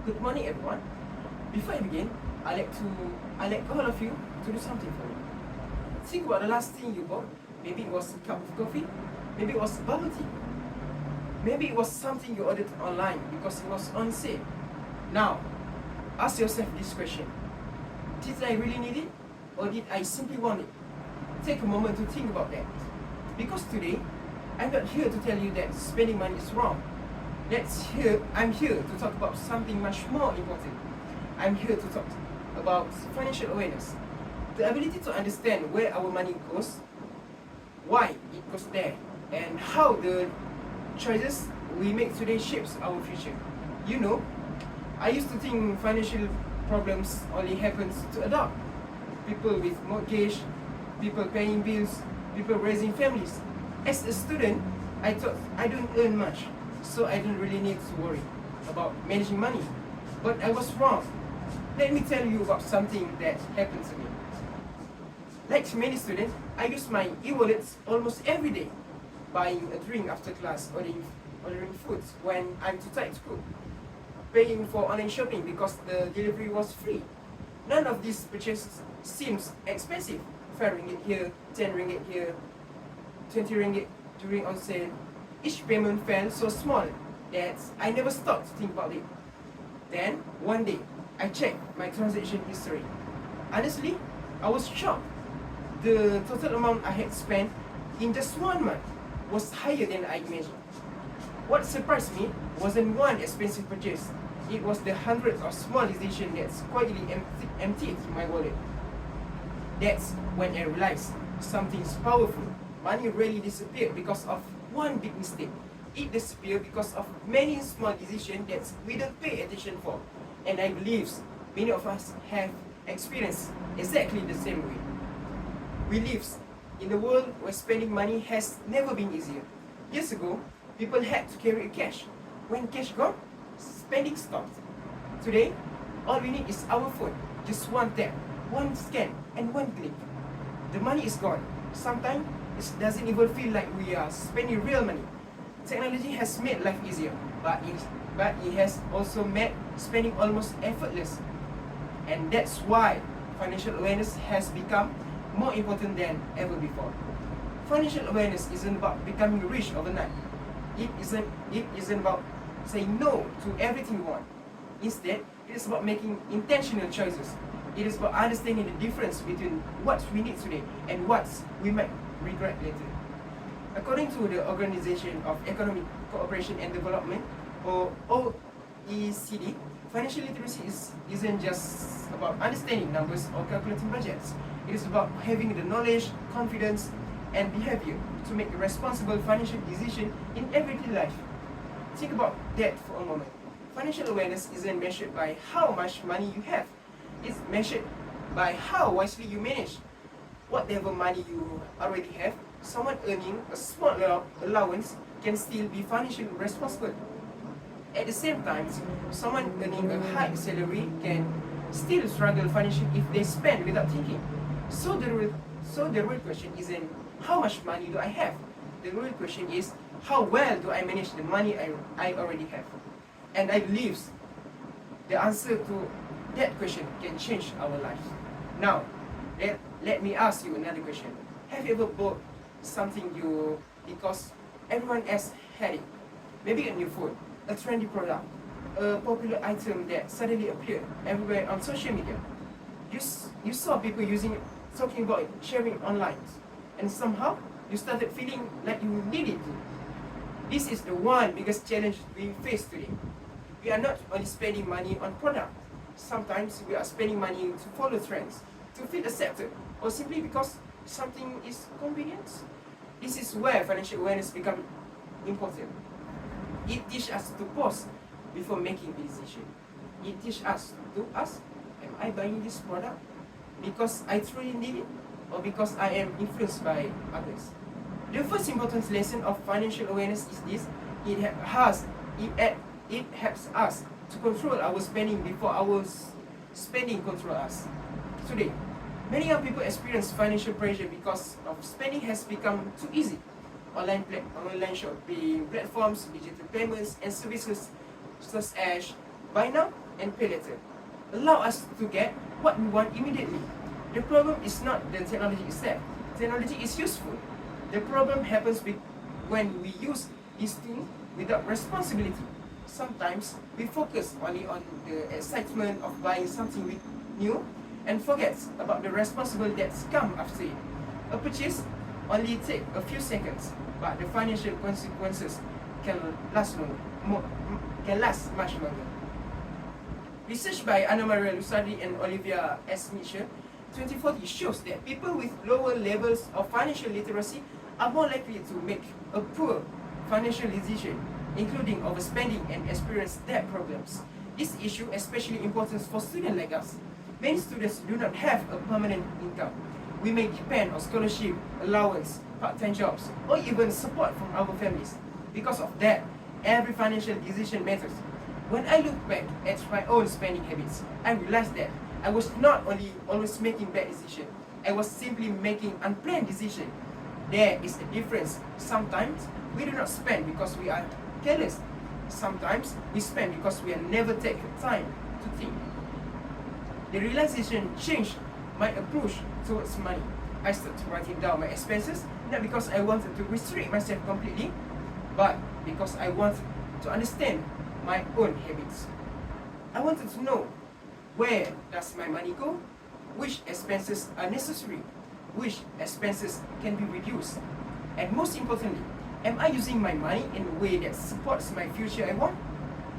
Good morning, everyone. Before I begin, I like all of you to do something for me. Think about the last thing you bought. Maybe it was a cup of coffee. Maybe it was bubble tea. Maybe it was something you ordered online because it was on sale. Now, ask yourself this question: did I really need it, or did I simply want it? Take a moment to think about that. Because today, I'm not here to tell you that spending money is wrong. I'm here to talk about something much more important. I'm here to talk about financial awareness. The ability to understand where our money goes, why it goes there, and how the choices we make today shapes our future. You know, I used to think financial problems only happens to adults. People with mortgage, people paying bills, people raising families. As a student, I thought I don't earn much, so I don't really need to worry about managing money. But I was wrong. Let me tell you about something that happened to me. Like many students, I use my e-wallets almost every day, buying a drink after class, ordering food when I'm too tired to cook, paying for online shopping because the delivery was free. None of these purchases seems expensive. 5 ringgit here, 10 ringgit here, 20 ringgit during on sale. Each payment felt so small that I never stopped to think about it. Then, one day, I checked my transaction history. Honestly, I was shocked. The total amount I had spent in just 1 month was higher than I imagined. What surprised me wasn't one expensive purchase. It was the hundreds of small decisions that quietly emptied my wallet. That's when I realized something's powerful. Money rarely disappears because of one big mistake. It disappears because of many small decisions that we don't pay attention for. And I believe many of us have experienced exactly the same way. We live in a world where spending money has never been easier. Years ago, people had to carry cash. When cash gone, spending stopped. Today, all we need is our phone. Just one tap, one scan, and one click. The money is gone. Sometimes it doesn't even feel like we are spending real money. Technology has made life easier, but it has also made spending almost effortless. And that's why financial awareness has become more important than ever before. Financial awareness isn't about becoming rich overnight. It isn't about saying no to everything you want. Instead, it is about making intentional choices. It is about understanding the difference between what we need today and what we might regret later. According to the Organization of Economic Cooperation and Development, or OECD, financial literacy isn't just about understanding numbers or calculating budgets. It is about having the knowledge, confidence, and behavior to make a responsible financial decision in everyday life. Think about that for a moment. Financial awareness isn't measured by how much money you have. It's measured by how wisely you manage whatever money you already have. Someone earning a small allowance can still be financially responsible. At the same time, someone earning a high salary can still struggle financially if they spend without thinking. So the real question isn't how much money do I have. The real question is how well do I manage the money I already have. And I believe the answer to that question can change our lives. Now, let me ask you another question. Have you ever bought something because everyone else had it? Maybe a new phone, a trendy product, a popular item that suddenly appeared everywhere on social media. You saw people using it, talking about it, sharing online, and somehow you started feeling like you needed to. This is the one biggest challenge we face today. We are not only spending money on product. Sometimes we are spending money to follow trends, to feel accepted, or simply because something is convenient. This is where financial awareness becomes important. It teaches us to pause before making a decision. It teaches us to ask, am I buying this product because I truly need it, or because I am influenced by others? The first important lesson of financial awareness is this: it helps us to control our spending before our spending control us. Today, many young people experience financial pressure because of spending has become too easy. Online shopping platforms, digital payments, and services such as buy now, and pay later. Allow us to get what we want immediately. The problem is not the technology itself. Technology is useful. The problem happens when we use these things without responsibility. Sometimes we focus only on the excitement of buying something new and forget about the responsibility that's come after it. A purchase only take a few seconds, but the financial consequences can last much longer. Research by Anna Maria Lusardi and Olivia S. Mitchell 2040 shows that people with lower levels of financial literacy are more likely to make a poor financial decision, including overspending and experience debt problems. This issue is especially important for students like us. Many students do not have a permanent income. We may depend on scholarship, allowance, part-time jobs, or even support from our families. Because of that, every financial decision matters. When I look back at my own spending habits, I realized that I was not only always making bad decisions, I was simply making unplanned decisions. There is a difference. Sometimes we do not spend because we are careless. Sometimes we spend because we have never taken time to think. The realization changed my approach towards money. I started writing down my expenses, not because I wanted to restrict myself completely, but because I wanted to understand my own habits. I wanted to know, where does my money go? Which expenses are necessary? Which expenses can be reduced? And most importantly, am I using my money in a way that supports my future I want?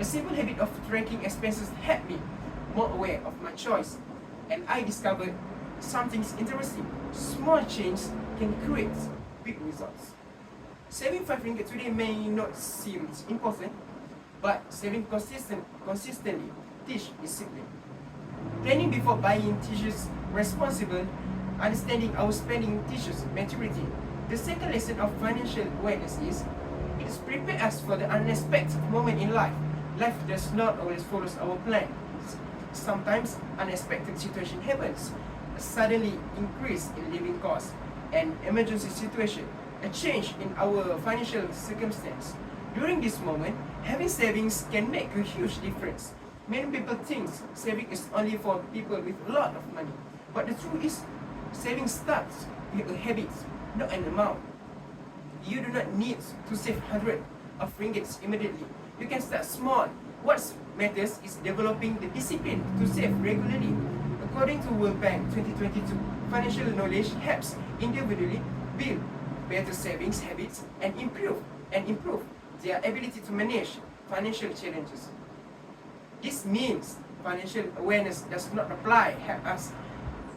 A simple habit of tracking expenses helped me more aware of my choice, and I discovered something interesting. Small changes can create big results. Saving 5 ringgit today may not seem important, but saving consistently teaches discipline. Planning before buying teaches responsible. Understanding our spending teaches maturity. The second lesson of financial awareness is it prepares us for the unexpected moment in life. Life does not always follow our plan. Sometimes unexpected situation happens. A suddenly increase in living costs, an emergency situation, a change in our financial circumstance. During this moment, having savings can make a huge difference. Many people think saving is only for people with a lot of money. But the truth is, saving starts with a habit, not an amount. You do not need to save hundreds of ringgits immediately. You can start small. What matters is developing the discipline to save regularly. According to World Bank 2022, financial knowledge helps individually build better savings habits and improve their ability to manage financial challenges. This means financial awareness does not help us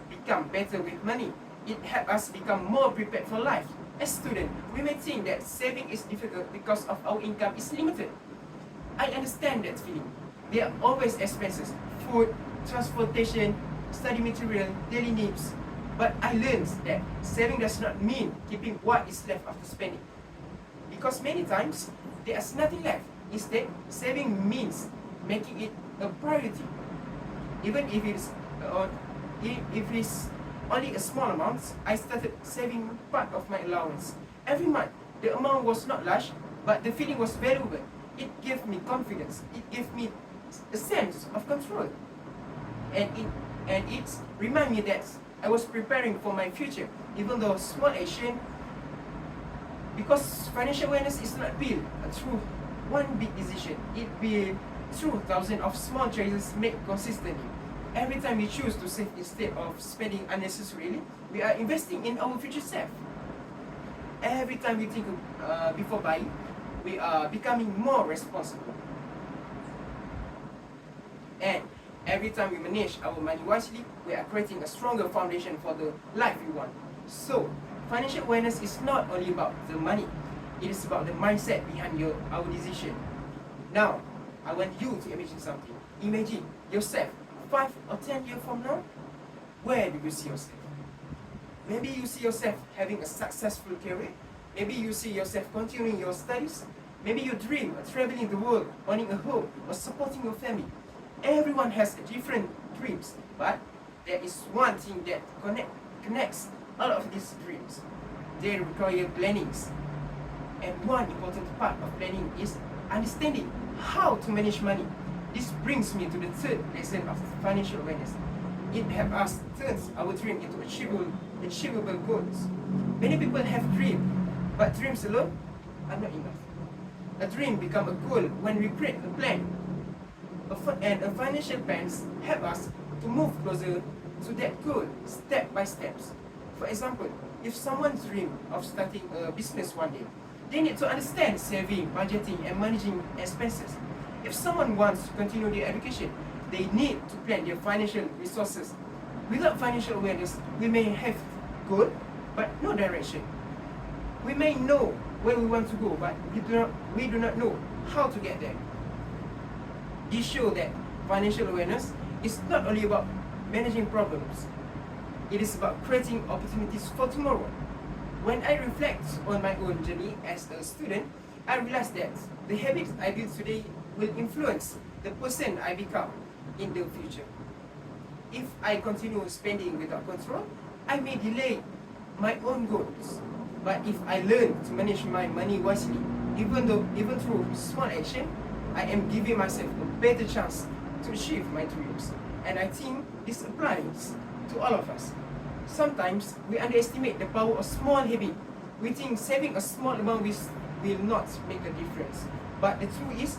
become better with money. It helps us become more prepared for life. As students, we may think that saving is difficult because of our income is limited. I understand that feeling. There are always expenses, food, transportation, study material, daily needs. But I learned that saving does not mean keeping what is left after spending. Because many times, there is nothing left. Instead, saving means making it a priority. Even if it's only a small amount, I started saving part of my allowance. Every month, the amount was not large, but the feeling was valuable. It gave me confidence. It gave me a sense of control. And it reminded me that I was preparing for my future, even though small action, because financial awareness is not built through one big decision. It built through thousands of small choices made consistently. Every time we choose to save instead of spending unnecessarily, we are investing in our future self. Every time we think before buying, we are becoming more responsible. And every time we manage our money wisely, we are creating a stronger foundation for the life we want. So, financial awareness is not only about the money, it is about the mindset behind our decision. Now, I want you to imagine something. Imagine yourself 5 or 10 years from now. Where do you see yourself? Maybe you see yourself having a successful career. Maybe you see yourself continuing your studies. Maybe you dream of traveling the world, owning a home, or supporting your family. Everyone has different dreams, but there is one thing that connects all of these dreams. They require plannings. And one important part of planning is understanding how to manage money. This brings me to the third lesson of financial awareness. It helps us turn our dream into achievable goals. Many people have dreams, but dreams alone are not enough. A dream becomes a goal when we create a plan. And a financial plans help us to move closer to that goal step by steps. For example, if someone dreams of starting a business one day, they need to understand saving, budgeting, and managing expenses. If someone wants to continue their education, they need to plan their financial resources. Without financial awareness, we may have goal, but no direction. We may know where we want to go, but we do not know how to get there. This shows that financial awareness is not only about managing problems, it is about creating opportunities for tomorrow. When I reflect on my own journey as a student, I realize that the habits I build today will influence the person I become in the future. If I continue spending without control, I may delay my own goals. But if I learn to manage my money wisely, even through small action, I am giving myself a better chance to achieve my dreams. And I think this applies to all of us. Sometimes we underestimate the power of small habits. We think saving a small amount will not make a difference. But the truth is,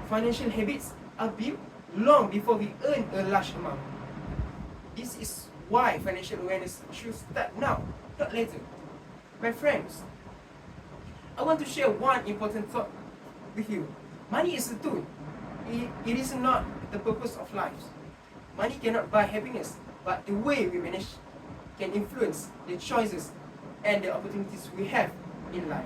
financial habits are built long before we earn a large amount. This is why financial awareness should start now, not later. My friends, I want to share one important thought with you. Money is a tool. It is not the purpose of life. Money cannot buy happiness, but the way we manage can influence the choices and the opportunities we have in life.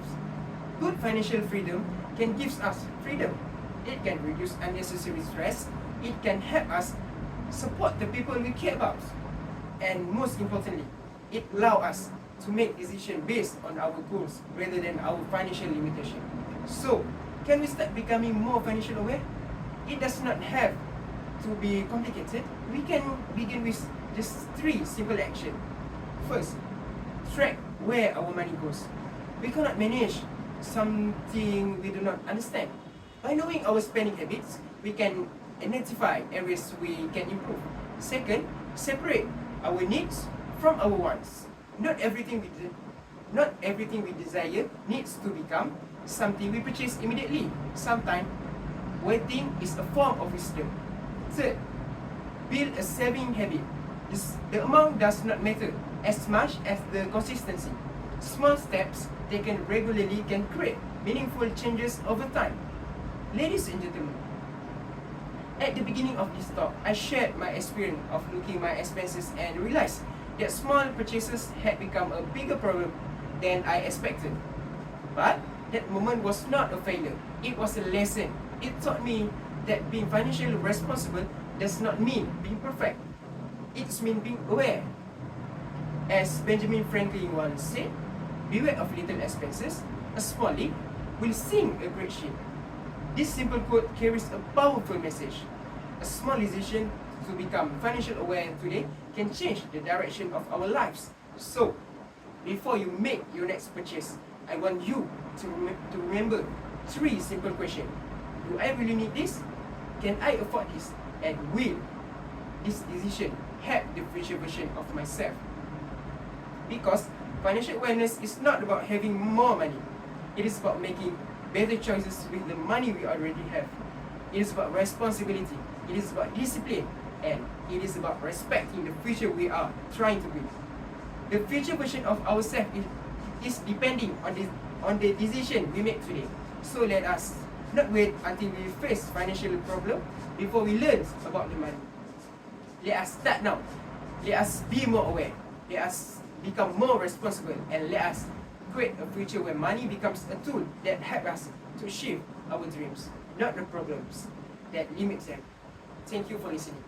Good financial freedom can give us freedom. It can reduce unnecessary stress. It can help us support the people we care about. And most importantly, it allows us to make decisions based on our goals rather than our financial limitation. So, can we start becoming more financially aware? It does not have to be complicated. We can begin with just 3 simple actions. First, track where our money goes. We cannot manage something we do not understand. By knowing our spending habits, we can identify areas we can improve. Second, separate our needs from our wants. Not everything we desire needs to become something we purchase immediately. Sometimes, waiting is a form of wisdom. Third, build a saving habit. The amount does not matter as much as the consistency. Small steps taken regularly can create meaningful changes over time. Ladies and gentlemen, at the beginning of this talk, I shared my experience of looking at my expenses and realized that small purchases had become a bigger problem than I expected. But that moment was not a failure. It was a lesson. It taught me that being financially responsible does not mean being perfect. It means being aware. As Benjamin Franklin once said, beware of little expenses. A small leak will sink a great ship. This simple quote carries a powerful message. A small decision to become financially aware today can change the direction of our lives. So, before you make your next purchase, I want you to remember 3 simple questions. Do I really need this? Can I afford this? And will this decision help the future version of myself? Because financial awareness is not about having more money. It is about making better choices with the money we already have. It is about responsibility. It is about discipline. And it is about respecting the future we are trying to build. The future version of ourselves is depending on the decision we make today. So let us not wait until we face financial problem before we learn about the money. Let us start now. Let us be more aware. Let us become more responsible, and let us create a future where money becomes a tool that helps us to achieve our dreams, not the problems that limit them. Thank you for listening.